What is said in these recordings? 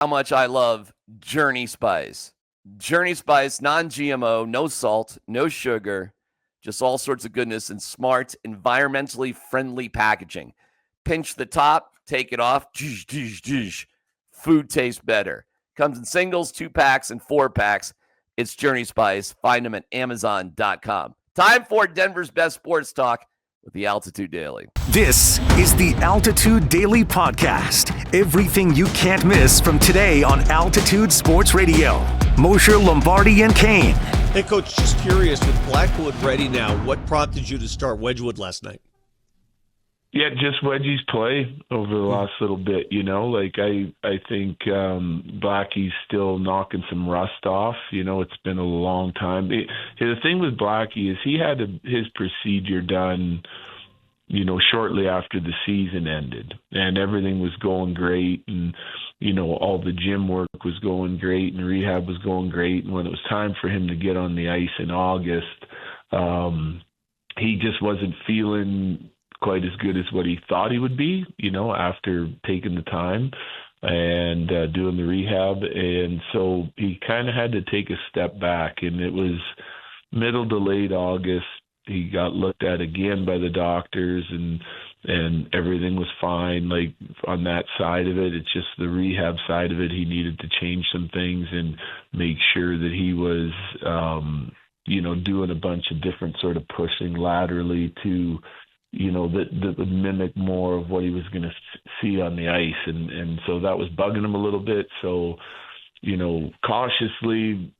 how much I love Journey Spice. Journey Spice, non-GMO, no salt, no sugar, just all sorts of goodness and smart, environmentally friendly packaging. Pinch the top, take it off. Food tastes better. Comes in singles, 2-packs, and 4-packs. It's Journey Spice. Find them at Amazon.com. Time for Denver's best sports talk with the Altitude Daily. This is the Altitude Daily Podcast. Everything you can't miss from today on Altitude Sports Radio. Mosher, Lombardi, and Kane. Hey, Coach, just curious, with Blackwood ready now, what prompted you to start Wedgwood last night? Yeah, just Wedgie's play over the last little bit, I think Blackie's still knocking some rust off. It's been a long time. The thing with Blackie is he had his procedure done, shortly after the season ended, and everything was going great, and, all the gym work was going great, and rehab was going great, and when it was time for him to get on the ice in August, he just wasn't feeling quite as good as what he thought he would be, after taking the time and doing the rehab. And so he kind of had to take a step back, and it was middle to late August. He got looked at again by the doctors, and everything was fine. Like on that side of it, it's just the rehab side of it. He needed to change some things and make sure that he was, doing a bunch of different sort of pushing laterally to, that would mimic more of what he was going to see on the ice. And so that was bugging him a little bit. So, cautiously,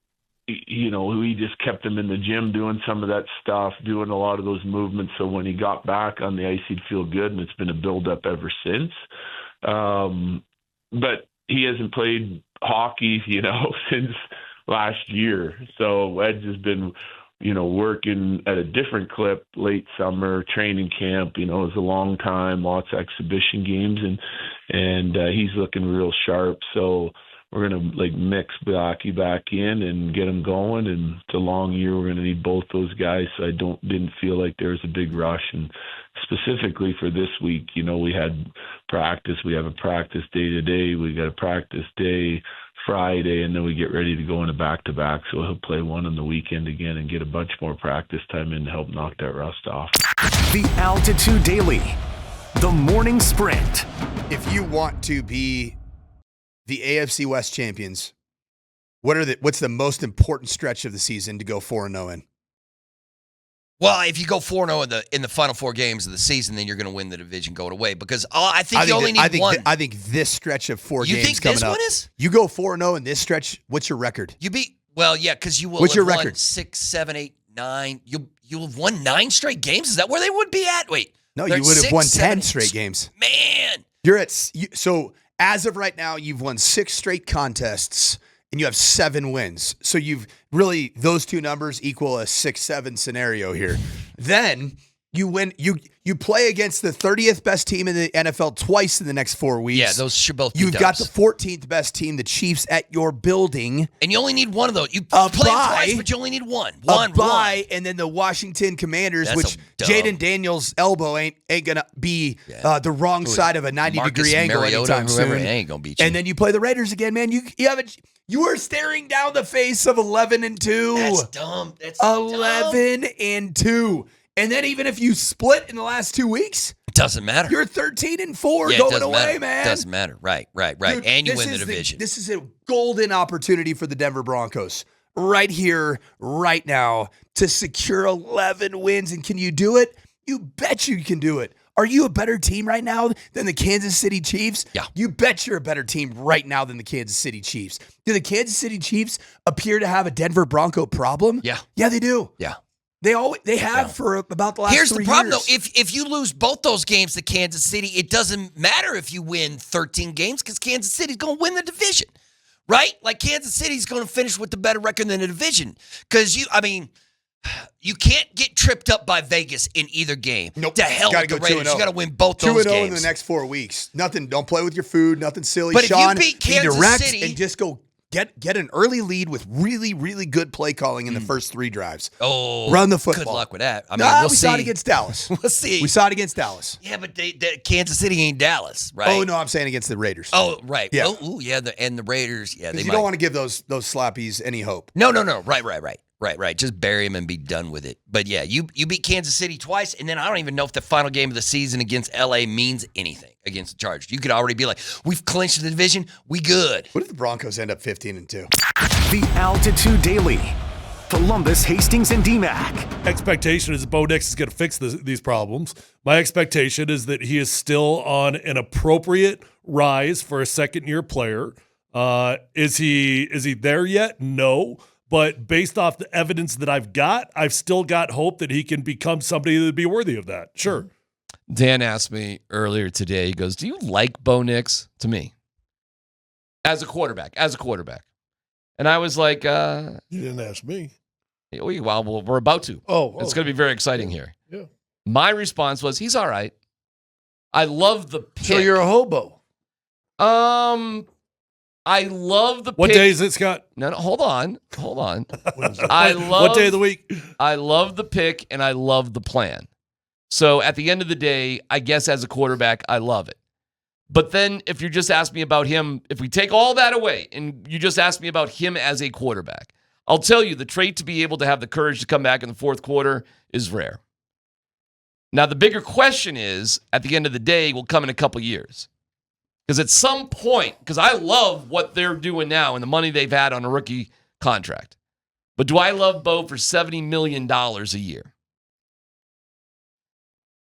we just kept him in the gym doing some of that stuff, doing a lot of those movements. So when he got back on the ice, he'd feel good, and it's been a build-up ever since. But he hasn't played hockey, since last year. So Wedge has been working at a different clip late summer, training camp, it was a long time, lots of exhibition games, and he's looking real sharp. So we're going to mix Blackie back in and get him going, and it's a long year. We're going to need both those guys. So I didn't feel like there was a big rush. And specifically for this week, we had practice. We have a practice day today. We got a practice day Friday, and then we get ready to go in a back-to-back. So he'll play one on the weekend again and get a bunch more practice time in to help knock that rust off. The Altitude Daily, the morning sprint. If you want to be the AFC West champions, what's the most important stretch of the season to go 4-0 in? Well, if you go 4-0 in the final 4 games of the season, then you're going to win the division going away, because I think you only need one. I think this stretch of 4 games coming up. You think this one is? You go 4-0 in this stretch, what's your record? Because you will what's have your record? won 6, 7, 8, 9. You'll have won 9 straight games? Is that where they would be at? Wait. No, you would have won 10 straight games. Man. So as of right now, you've won 6 straight contests, and you have 7 wins. So you've really, those two numbers equal a 6-7 scenario here. Then you win. You play against the 30th best team in the NFL twice in the next 4 weeks. Yeah, those should both be You've got dubs. the 14th best team, the Chiefs, at your building. And you only need one of those. You play twice, but you only need one. One. And then the Washington Commanders, That's which Jaden Daniels' elbow ain't gonna be the wrong side of a 90-degree angle anytime soon. Ain't gonna beat you. And then you play the Raiders again, man. You are staring down the face of 11-2. That's dumb. 11-2. And then even if you split in the last 2 weeks, it doesn't matter. You're 13-4 going away, man. Doesn't matter. Right. Dude, and you win the division. This is a golden opportunity for the Denver Broncos right here, right now, to secure 11 wins. And can you do it? You bet you can do it. Are you a better team right now than the Kansas City Chiefs? Yeah. You bet you're a better team right now than the Kansas City Chiefs. Do the Kansas City Chiefs appear to have a Denver Bronco problem? Yeah. Yeah, they do. Yeah. They have for about the last 3 years. Here's the problem, though. If you lose both those games to Kansas City, it doesn't matter if you win 13 games, because Kansas City's going to win the division, right? Like, Kansas City's going to finish with the better record than the division, because you can't get tripped up by Vegas in either game. Nope. To hell with the Raiders. You got to win both those games. 2-0 in the next 4 weeks. Nothing. Don't play with your food. Nothing silly. But Sean, if you beat Kansas direct City and just go Get an early lead with really, really good play calling in the first 3 drives. Oh, run the football. Good luck with that. I mean, Nah, we'll we see. saw it against Dallas. We'll see. We saw it against Dallas. Yeah, but Kansas City ain't Dallas, right? Oh, no, I'm saying against the Raiders. Oh, right. Yeah. Oh, yeah, and the Raiders. Yeah, they you might. don't want to give those slappies any hope. No. Right. Just bury him and be done with it. But yeah, you beat Kansas City twice, and then I don't even know if the final game of the season against LA means anything against the Chargers. You could already be like, we've clinched the division, we good. What if the Broncos end up 15-2? The Altitude Daily. Columbus, Hastings, and DMAC. Expectation is Bo Nix is going to fix these problems. My expectation is that he is still on an appropriate rise for a second-year player. Is he there yet? No. But based off the evidence that I've still got hope that he can become somebody that would be worthy of that. Sure. Dan asked me earlier today, he goes, do you like Bo Nix? To me. As a quarterback. And I was like, you didn't ask me. Well, we're about to. It's going to be very exciting here. Yeah. My response was, he's all right. I love the pick. So you're a hobo. I love the pick. What day is it, Scott? No, hold on. What day of the week? I love the pick and I love the plan. So at the end of the day, I guess as a quarterback, I love it. But then if you just ask me about him, if we take all that away and you just ask me about him as a quarterback, I'll tell you the trait to be able to have the courage to come back in the fourth quarter is rare. Now, the bigger question is, at the end of the day, will come in a couple years. Because at some point, because I love what they're doing now and the money they've had on a rookie contract. But do I love Bo for $70 million a year?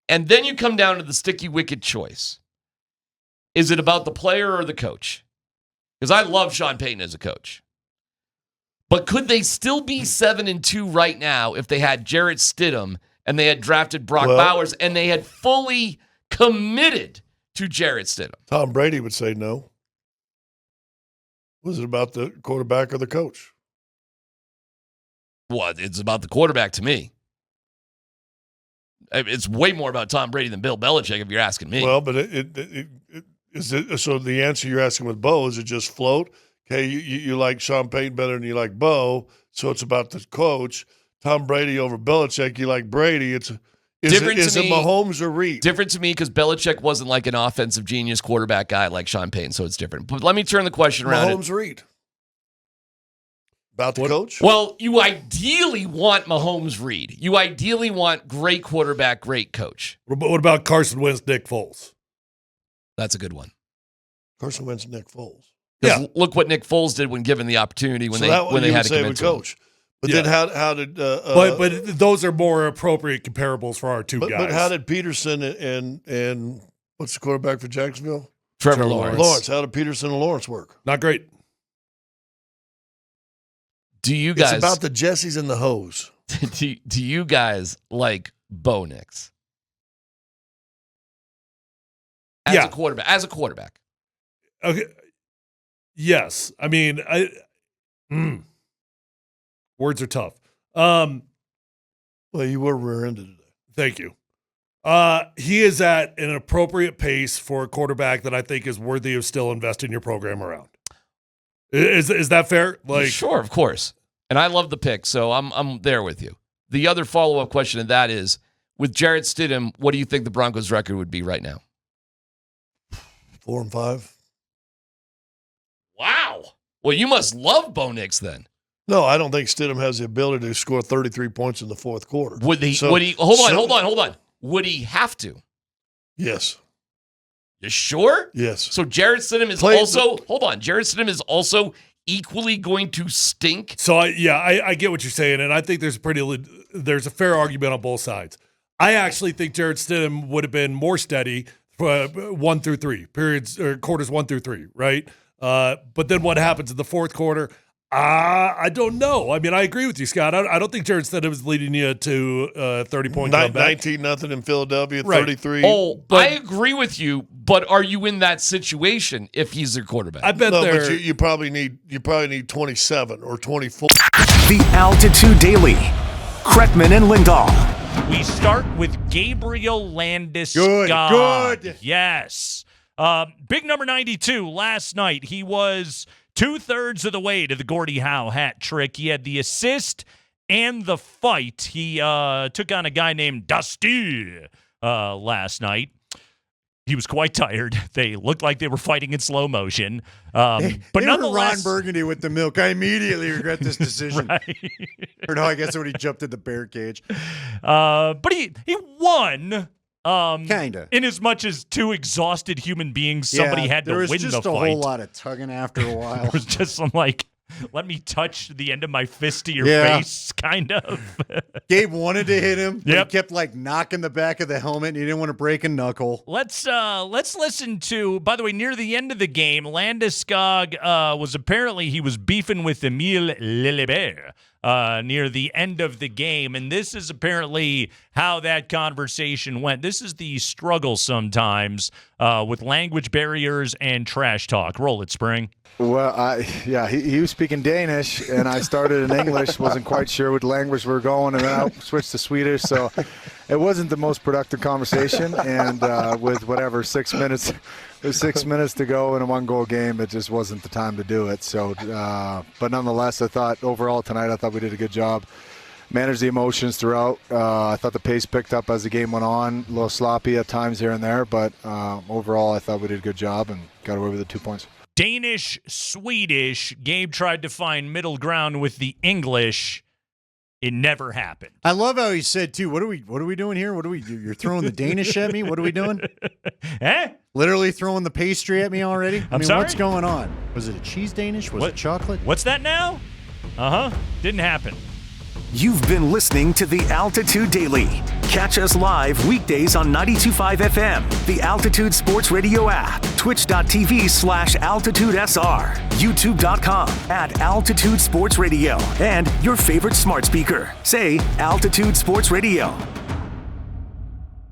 And then you come down to the sticky wicket choice. Is it about the player or the coach? Because I love Sean Payton as a coach. But could they still be 7-2 right now if they had Jarrett Stidham and they had drafted Brock Bowers and they had fully committed to Jarrett Stidham? Tom Brady would say no. Was it about the quarterback or the coach? Well, it's about the quarterback to me. It's way more about Tom Brady than Bill Belichick, if you're asking me. Well, but is it so the answer you're asking with Bo, is it just float? Okay, you like Sean Payton better than you like Bo, so it's about the coach. Tom Brady over Belichick, you like Brady. Is it Mahomes or Reed? Different to me because Belichick wasn't like an offensive genius quarterback guy like Sean Payton, so it's different. But let me turn the question around. Mahomes, Reed. About the coach? Well, you ideally want Mahomes, Reed. You ideally want great quarterback, great coach. What about Carson Wentz, Nick Foles? That's a good one. Carson Wentz, Nick Foles. Yeah. Look what Nick Foles did when given the opportunity when they had to commit to coach. But then how did but those are more appropriate comparables for our two guys. But how did Peterson and what's the quarterback for Jacksonville? Trevor Lawrence. How did Peterson and Lawrence work? Not great. Do you guys? It's about the Jessies and the Hoes. Do you guys like Bo Nix? As a quarterback. Okay. Yes. I mean, words are tough. Well, you were rear-ended today. Thank you. He is at an appropriate pace for a quarterback that I think is worthy of still investing your program around. Is that fair? Sure, of course. And I love the pick, so I'm there with you. The other follow-up question to that is, with Jarrett Stidham, what do you think the Broncos' record would be right now? 4-5. Wow. Well, you must love Bo Nix then. No, I don't think Stidham has the ability to score 33 points in the fourth quarter. Would he? Hold on. Would he have to? Yes. You sure? Yes. So Jarrett Stidham is Jarrett Stidham is also equally going to stink. So I get what you're saying, and I think there's a fair argument on both sides. I actually think Jarrett Stidham would have been more steady 1 through 3 periods or quarters 1 through 3, right? But then what happens in the fourth quarter? I don't know. I mean, I agree with you, Scott. I don't think Jarrett Stidham is leading you to 30-point comeback. 19-0 in Philadelphia, right. 33. Oh, I agree with you, but are you in that situation if he's their quarterback? I bet but you probably need 27 or 24. The Altitude Daily. Kretman and Lindahl. We start with Gabriel Landeskog. Good. Yes. Big number 92 last night. He was 2/3 of the way to the Gordie Howe hat trick. He had the assist and the fight. He took on a guy named Dusty last night. He was quite tired. They looked like they were fighting in slow motion. But they nonetheless, were Ron Burgundy with the milk. I immediately regret this decision. Right. Or no, I guess when he jumped in the bear cage. But he won. Kinda. In as much as two exhausted human beings, somebody had to win the fight. There was just a whole lot of tugging after a while. There was just some let me touch the end of my fist to your face, kind of. Gabe wanted to hit him, but Yep. he kept knocking the back of the helmet, and he didn't want to break a knuckle. Let's listen to. By the way, near the end of the game, Landeskog was beefing with Emile Lillebert near the end of the game, and this is apparently how that conversation went. This is the struggle sometimes with language barriers and trash talk. Roll it, Spring. Well, he was speaking Danish, and I started in English. Wasn't quite sure what language we were going, and then I switched to Swedish. So it wasn't the most productive conversation. And with 6 minutes, there's 6 minutes to go in a 1-goal game. It just wasn't the time to do it. So, but nonetheless, I thought overall tonight, we did a good job. Managed the emotions throughout. I thought the pace picked up as the game went on. A little sloppy at times here and there, but overall, I thought we did a good job and got away with the 2 points. Danish, Swedish. Gabe tried to find middle ground with the English. It never happened. I love how he said too. What are we doing here? What do we do? You're throwing the Danish at me. What are we doing? Literally throwing the pastry at me already. I mean, sorry? what's going on? Was it a cheese Danish? Was it chocolate? What's that now? Didn't happen. You've been listening to the Altitude Daily. Catch us live weekdays on 92.5 FM, the Altitude Sports Radio app, twitch.tv/AltitudeSR, youtube.com/Altitude Sports Radio, and your favorite smart speaker. Say Altitude Sports Radio.